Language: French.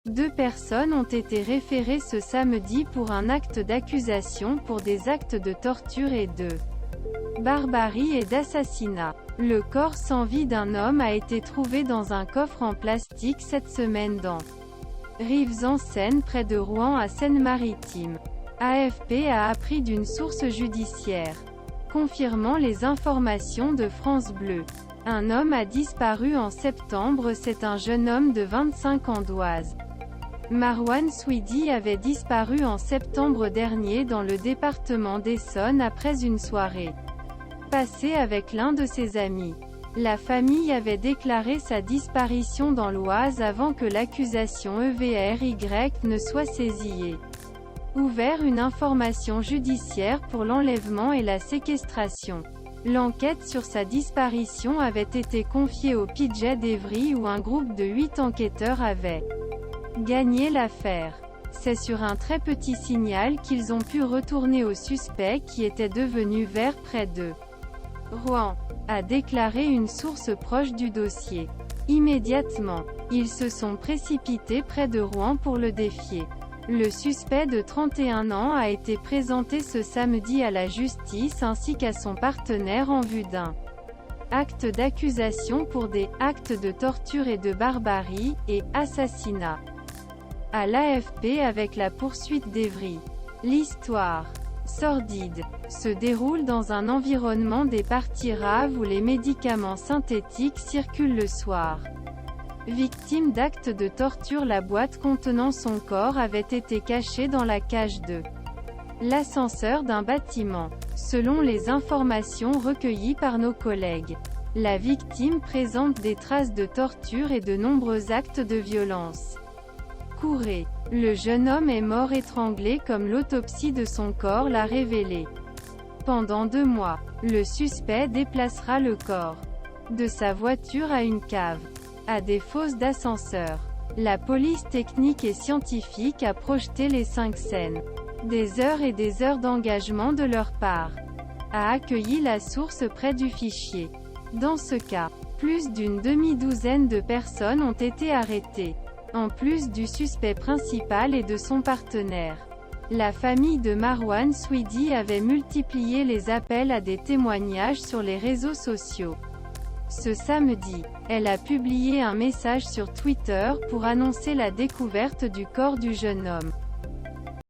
2 personnes ont été référées ce samedi pour un acte d'accusation pour des actes de torture et de barbarie et d'assassinat. Le corps sans vie d'un homme a été trouvé dans un coffre en plastique cette semaine dans Rives-en-Seine près de Rouen à Seine-Maritime. AFP a appris d'une source judiciaire, confirmant les informations de France Bleu. Un homme a disparu en septembre. C'est un jeune homme de 25 ans d'Oise. Marwan Swidi avait disparu en septembre dernier dans le département d'Essonne après une soirée passée avec l'un de ses amis. La famille avait déclaré sa disparition dans l'Oise avant que l'accusation EVRY ne soit saisie et ouvert une information judiciaire pour l'enlèvement et la séquestration. L'enquête sur sa disparition avait été confiée au PJ d'Evry où un groupe de 8 enquêteurs avait gagné l'affaire. C'est sur un très petit signal qu'ils ont pu retourner au suspect qui était devenu vert près de Rouen, a déclaré une source proche du dossier. Immédiatement, ils se sont précipités près de Rouen pour le défier. Le suspect de 31 ans a été présenté ce samedi à la justice ainsi qu'à son partenaire en vue d'un acte d'accusation pour des actes de torture et de barbarie, et assassinat. À l'AFP avec la poursuite d'Evry. L'histoire sordide se déroule dans un environnement des parties raves où les médicaments synthétiques circulent le soir. Victime d'actes de torture, la boîte contenant son corps avait été cachée dans la cage de l'ascenseur d'un bâtiment. Selon les informations recueillies par nos collègues, la victime présente des traces de torture et de nombreux actes de violence. Courez. Le jeune homme est mort étranglé comme l'autopsie de son corps l'a révélé. Pendant 2 mois, le suspect déplacera le corps de sa voiture à une cave, à des fosses d'ascenseur. La police technique et scientifique a projeté les 5 scènes. Des heures et des heures d'engagement de leur part, a accueilli la source près du fichier. Dans ce cas, plus d'une demi-douzaine de personnes ont été arrêtées, en plus du suspect principal et de son partenaire. La famille de Marwan Swidi avait multiplié les appels à des témoignages sur les réseaux sociaux. Ce samedi, elle a publié un message sur Twitter pour annoncer la découverte du corps du jeune homme.